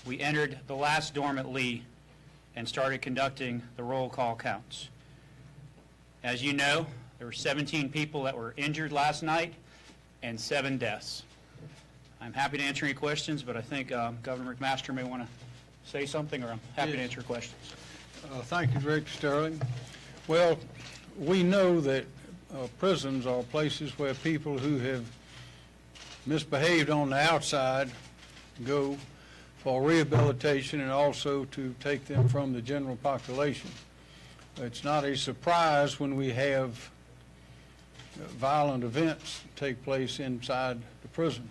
we entered the last dorm at Lee and started conducting the roll call counts. As you know, there were 17 people that were injured last night and 7 deaths. I'm happy to answer any questions, but I think Governor McMaster may want to say something, or I'm happy to answer questions. Thank you, Director Sterling. Well, we know that prisons are places where people who have misbehaved on the outside go for rehabilitation and also to take them from the general population. It's not a surprise when we have violent events take place inside the prison,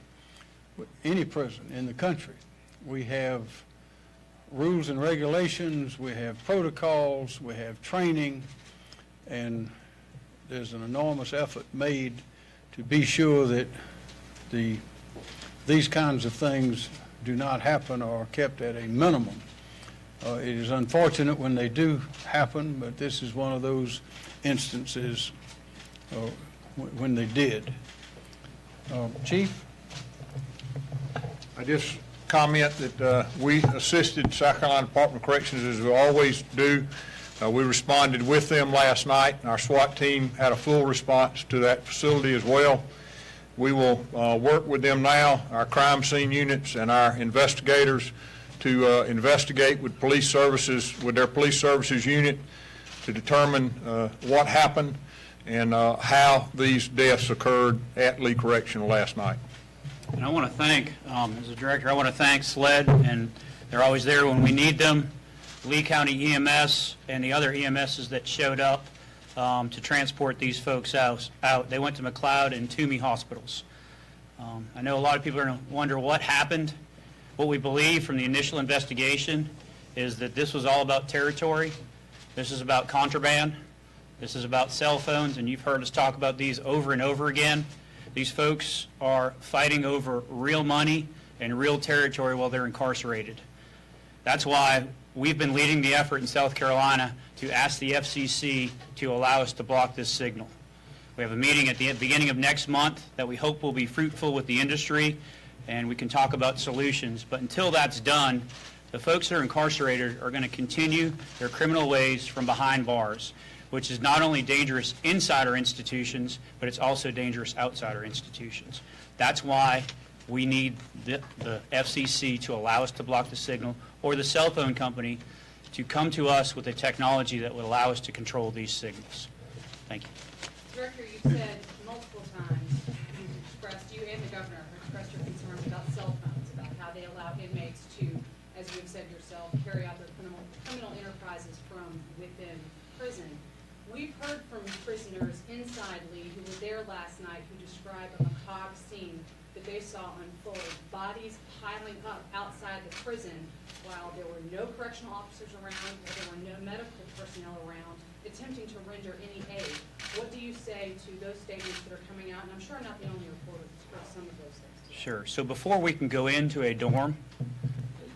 any prison in the country. We have rules and regulations, we have protocols, we have training, and there's an enormous effort made to be sure that these kinds of things do not happen or are kept at a minimum. It is unfortunate when they do happen, but this is one of those instances when they did. Chief? I just comment that we assisted South Carolina Department of Corrections as we always do. We responded with them last night, and our SWAT team had a full response to that facility as well. We will work with them now, our crime scene units and our investigators, to investigate with police services, with their police services unit, to determine what happened and how these deaths occurred at Lee Correctional last night. And I want to thank, as a director, I want to thank SLED, and they're always there when we need them, Lee County EMS and the other EMSs that showed up to transport these folks out. They went to McLeod and Toomey hospitals. I know a lot of people are going to wonder what happened. What we believe from the initial investigation is that this was all about territory. This is about contraband. This is about cell phones, and you've heard us talk about these over and over again. These folks are fighting over real money and real territory while they're incarcerated. That's why we've been leading the effort in South Carolina to ask the FCC to allow us to block this signal. We have a meeting at the beginning of next month that we hope will be fruitful with the industry, and we can talk about solutions. But until that's done, the folks that are incarcerated are going to continue their criminal ways from behind bars, which is not only dangerous inside our institutions, but it's also dangerous outside our institutions. That's why we need the FCC to allow us to block the signal, or the cell phone company to come to us with a technology that would allow us to control these signals. Thank you. Director, you said multiple times, you and the governor expressed your concerns about cell phones, about how they allow inmates to, as you have said yourself, carry out their criminal enterprises from within prison. We've heard from prisoners inside Lee who were there last night who described a macabre scene that they saw unfold, bodies piling up outside the prison while there were no correctional officers around or there were no medical personnel around attempting to render any aid. What do you say to those statements that are coming out? And I'm sure I'm not the only reporter that's heard some of those things today. Sure. So before we can go into a dorm,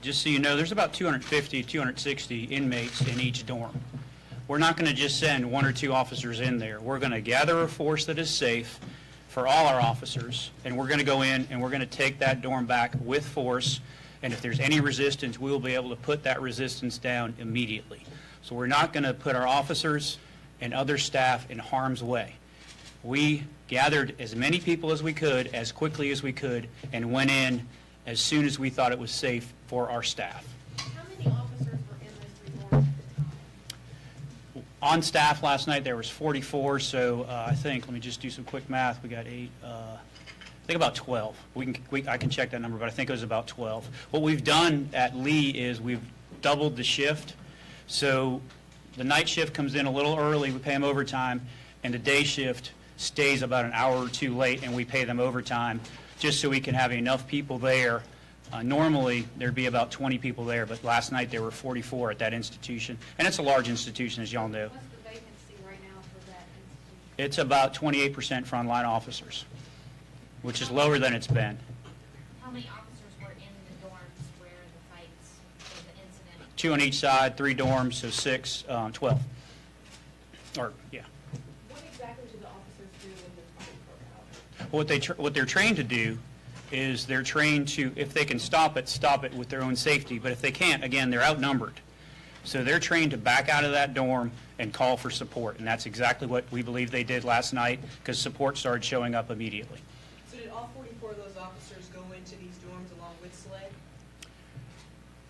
just so you know, there's about 250, 260 inmates in each dorm. We're not going to just send 1 or 2 officers in there. We're going to gather a force that is safe for all our officers, and we're going to go in and we're going to take that dorm back with force, and if there's any resistance, we will be able to put that resistance down immediately. So we're not going to put our officers and other staff in harm's way. We gathered as many people as we could, as quickly as we could, and went in as soon as we thought it was safe for our staff. How many officers were in those 3 dorms at the time? On staff last night there was 44, so I think, let me just do some quick math, we got 8, I think about 12. I can check that number, but I think it was about 12. What we've done at Lee is we've doubled the shift. So the night shift comes in a little early, we pay them overtime, and the day shift stays about an hour or 2 late, and we pay them overtime just so we can have enough people there. Normally, there'd be about 20 people there, but last night there were 44 at that institution, and it's a large institution, as y'all know. What's the vacancy right now for that institution? It's about 28% frontline officers, which is lower than it's been. How many officers were in the dorms where the fights or the incident? 2 on each side, 3 dorms, so 6, 12. Or, yeah. What exactly do the officers do when the fight broke out? What they're trained to do is they're trained to, if they can stop it with their own safety. But if they can't, again, they're outnumbered. So they're trained to back out of that dorm and call for support. And that's exactly what we believe they did last night, because support started showing up immediately. So did all 44 of those officers go into these dorms along with SLED?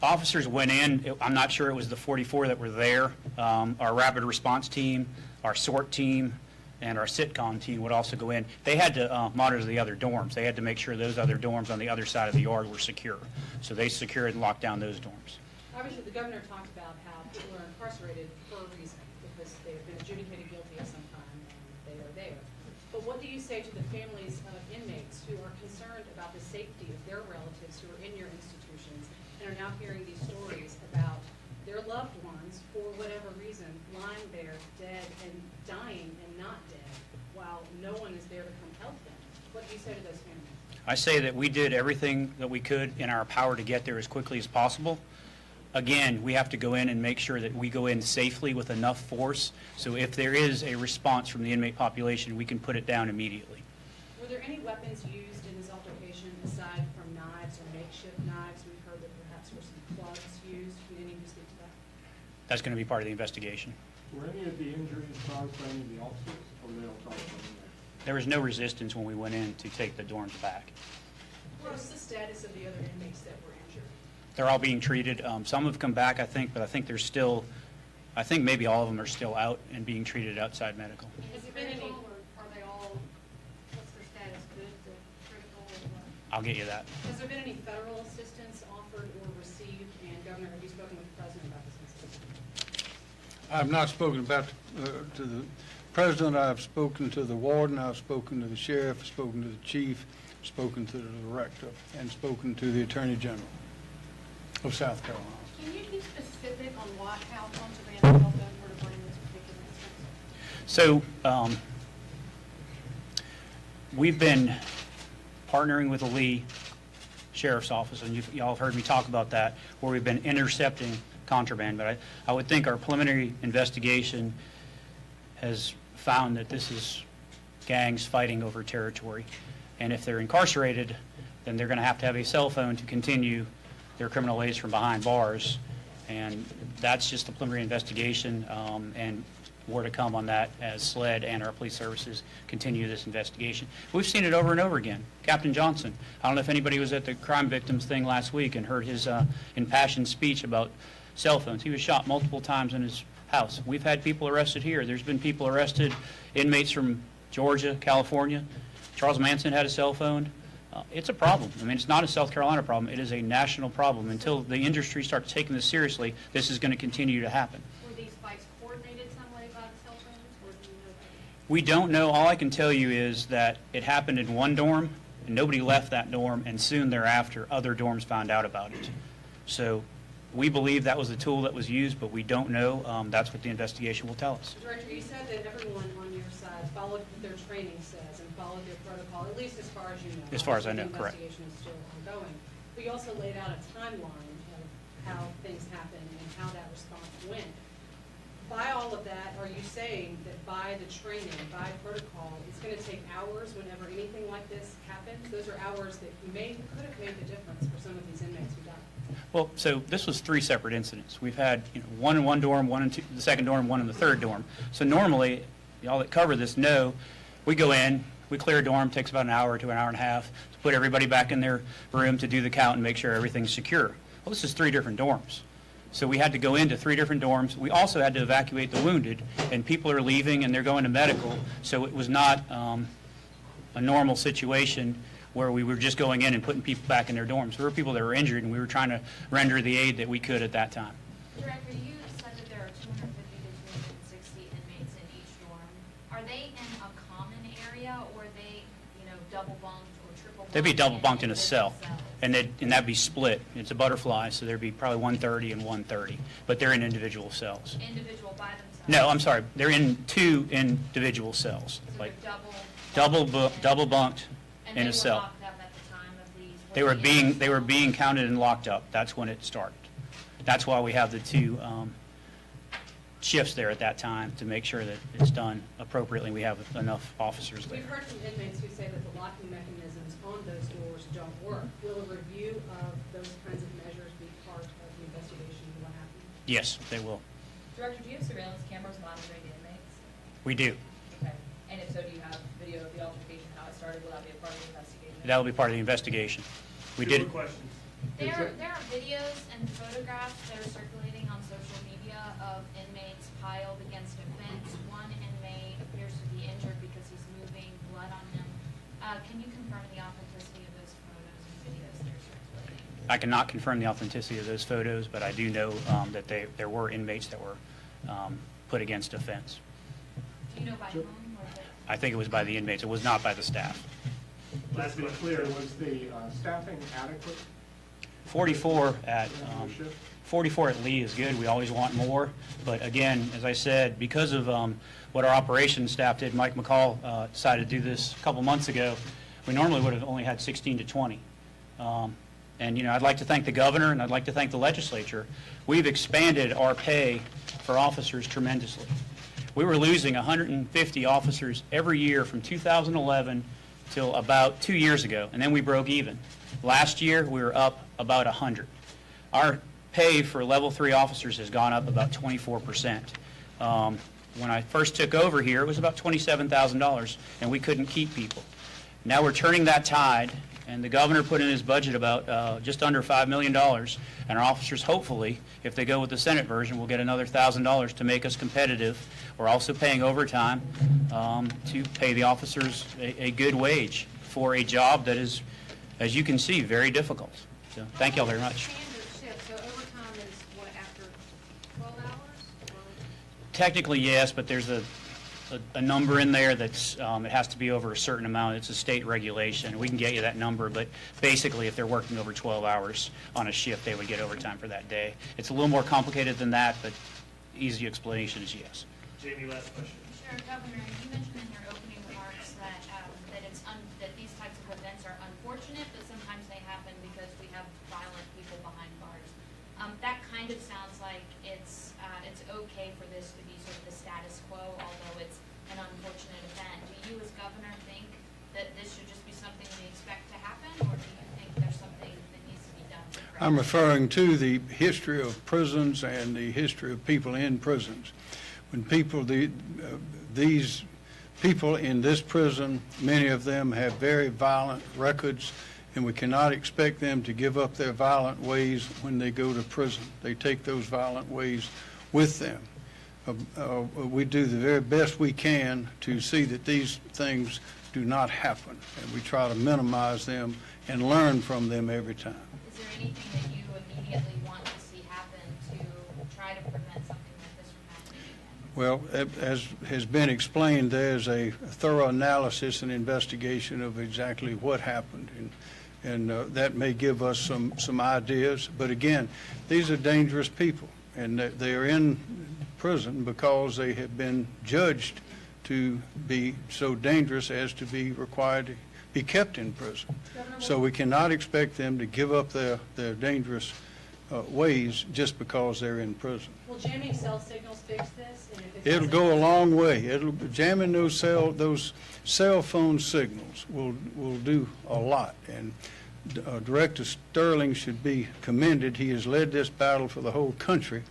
Officers went in. I'm not sure it was the 44 that were there. Our rapid response team, our SORT team, and our sitcom team would also go in. They had to monitor the other dorms. They had to make sure those other dorms on the other side of the yard were secure. So they secured and locked down those dorms. Obviously, the governor talked about how people are incarcerated for a reason, because they have been adjudicated guilty of some crime and they are there. But what do you say to the families of inmates who are concerned about the safety of their relatives who are in your institutions and are now hearing these stories about their loved ones, for whatever reason, lying there dead and dying and not dead, while no one is there to come help them? What do you say to those families? I say that we did everything that we could in our power to get there as quickly as possible. Again, we have to go in and make sure that we go in safely with enough force, so if there is a response from the inmate population, we can put it down immediately. Were there any weapons used in this altercation aside from knives or makeshift knives? We've heard that perhaps were some clubs used. Can any of you speak to that? That's going to be part of the investigation. Were any of the injuries caused by any of the officers, or were they all caused by inmates? There was no resistance when we went in to take the dorms back. What's the status of the other inmates that were injured? They're all being treated. Some have come back, I think, but I think there's still, I think maybe all of them are still out and being treated outside medical. Has there been any, Or are they all, what's their status, good, to critical, or what? I'll get you that. has there been any federal assistance offered or received? And Governor, have you spoken with the President about this incident? I've not spoken about, to the president. I've spoken to the warden, I've spoken to the sheriff, spoken to the chief, spoken to the director, and spoken to the attorney general of South Carolina. Can you be specific on how contraband fell over in this particular instance? So we've been partnering with the Lee Sheriff's Office, and y'all have heard me talk about that, where we've been intercepting contraband. But I would think our preliminary investigation has found that this is gangs fighting over territory. And if they're incarcerated, then they're going to have a cell phone to continue their criminal ways from behind bars. And that's just a preliminary investigation, and more to come on that as SLED and our police services continue this investigation. We've seen it over and over again. Captain Johnson, I don't know if anybody was at the crime victims thing last week and heard his impassioned speech about cell phones. He was shot multiple times in his house. We've had people arrested here. There's been people arrested, inmates from Georgia, California. Charles Manson had a cell phone. It's a problem. I mean, it's not a South Carolina problem. It is a national problem. Until the industry starts taking this seriously, this is going to continue to happen. Were these fights coordinated some way by the cell phones, or do you know that? We don't know. All I can tell you is that it happened in one dorm, and nobody left that dorm, and soon thereafter, other dorms found out about it. So we believe that was the tool that was used, but we don't know. That's what the investigation will tell us. Director, you said that everyone on your side followed what their training says and followed their protocol, at least as far as you know. As far as I know, Obviously, correct. The investigation is still ongoing. But you also laid out a timeline of how things happened and how that response went. By all of that, are you saying that by the training, by protocol, it's going to take hours whenever anything like this happens? Those are hours that could have made the difference for some of these inmates who died. Well, so this was 3 separate incidents. We've had one in one dorm, one in the second dorm, one in the third dorm. So normally, y'all that cover this know, we go in, we clear a dorm, takes about an hour to an hour and a half to put everybody back in their room to do the count and make sure everything's secure. Well, this is 3 different dorms. So we had to go into 3 different dorms. We also had to evacuate the wounded, and people are leaving and they're going to medical. So it was not a normal situation where we were just going in and putting people back in their dorms. There were people that were injured, and we were trying to render the aid that we could at that time. Director, you said that there are 250 to 260 inmates in each dorm. Are they in a common area, or are they, double bunked or triple bunked? They'd be double bunked in a individual cell, cells? and that'd be split. It's a butterfly, so there'd be probably 130 and 130, but they're in individual cells. Individual by themselves? No, I'm sorry, they're in 2 individual cells, So like they're double bunked and in they a were cell. locked up at the time of these? They were being counted and locked up. That's when it started. That's why we have the 2 shifts there at that time to make sure that it's done appropriately and we have enough officers there. We've heard from inmates who say that the locking mechanisms on those doors don't work. Will a review of those kinds of measures be part of the investigation into what happened? Yes, they will. Director, do you have surveillance cameras monitoring the inmates? We do. Okay. And if so, do you have video of the altercation, how it started? Will that be a part of the investigation? That will be part of the investigation. We Two did. more questions. There are videos and photographs that are circulating on social media of inmates piled against a fence. One inmate appears to be injured because he's moving, blood on him. Can you confirm the authenticity of those photos and videos that are circulating? I cannot confirm the authenticity of those photos, but I do know that there were inmates that were put against a fence. Do you know by whom or is it? I think it was by the inmates. It was not by the staff. Let's be clear, was the staffing adequate? 44 at for your shift? 44 at Lee is good. We always want more, but again, as I said, because of what our operations staff did, Mike McCall decided to do this a couple months ago. We normally would have only had 16 to 20. And, you know, I'd like to thank the governor and I'd like to thank the legislature. We've expanded our pay for officers tremendously. We were losing 150 officers every year from 2011 till about 2 years ago, and then we broke even. Last year, we were up about 100. Our pay for level 3 officers has gone up about 24%. When I first took over here, it was about $27,000, and we couldn't keep people. Now we're turning that tide, and the governor put in his budget about just under $5 million, and our officers, hopefully, if they go with the Senate version, will get another $1,000 to make us competitive. We're also paying overtime to pay the officers a good wage for a job that is, as you can see, very difficult. So thank you all very much. Standard shift, so overtime is what, after 12 hours? Or- Technically, yes, but there's a number in there that's, it has to be over a certain amount. It's a state regulation. We can get you that number, but basically if they're working over 12 hours on a shift, they would get overtime for that day. It's a little more complicated than that, but easy explanation is yes. Jamie, last question. Sure, Governor, you mentioned in your opening remarks that that these types of events are unfortunate, but sometimes they happen because we have violent people behind bars. That kind of sounds like it's okay for this to be sort of the status quo, although it's an unfortunate event. Do you, as governor, think that this should just be something we expect to happen, or do you think there's something that needs to be done? I'm referring to the history of prisons and the history of people in prisons. When people, these people in this prison, many of them have very violent records, and we cannot expect them to give up their violent ways when they go to prison. They take those violent ways with them. We do the very best we can to see that these things do not happen, and we try to minimize them and learn from them every time. Is there anything that you immediately want to see happen to try to prevent something like this from happening again? Well, as has been explained, there's a thorough analysis and investigation of exactly what happened, and that may give us some ideas. But again, these are dangerous people, and they are in prison because they have been judged to be so dangerous as to be required to be kept in prison. So we cannot expect them to give up their dangerous ways just because they're in prison. Will jamming cell signals fix this? And if it It'll doesn't- go a long way. Jamming those cell phone signals will do a lot. And Director Sterling should be commended. He has led this battle for the whole country.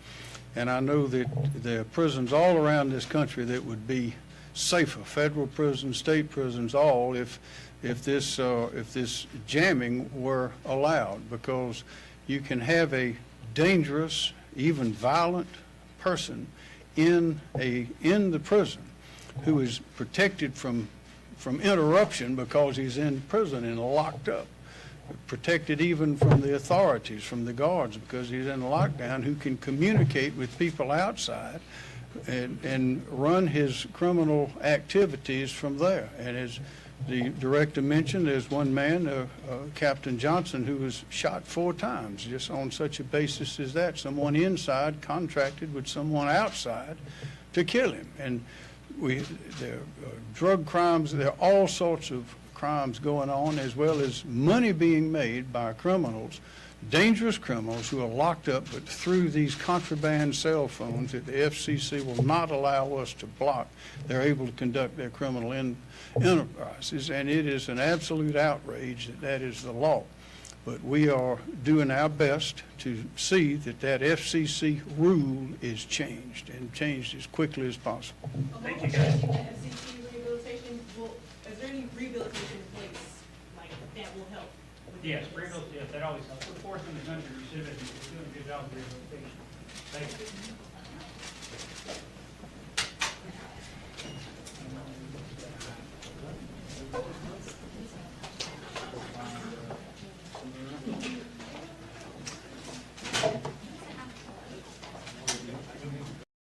And I know that there are prisons all around this country that would be safer, federal prisons, state prisons, all, if this jamming were allowed, because you can have a dangerous, even violent person in the prison who is protected from interruption because he's in prison and locked up, protected even from the authorities, from the guards, because he's in lockdown, who can communicate with people outside and run his criminal activities from there. And as the director mentioned, there's one man, Captain Johnson, who was shot 4 times just on such a basis as that. Someone inside contracted with someone outside to kill him. And there are drug crimes, there are all sorts of crimes going on, as well as money being made by criminals dangerous criminals who are locked up, but through these contraband cell phones that the FCC will not allow us to block, they're able to conduct their criminal enterprises, and it is an absolute outrage that that is the law. But we are doing our best to see that that FCC rule is changed, and changed as quickly as possible. Thank you, guys. The FCC rehabilitation, is there any rehabilitation in place, like, that will help? with Yes, this? rehabilitation, yes, that always helps. We're fourth in the country, recidivism, we're doing a good job of rehabilitation. Thank you.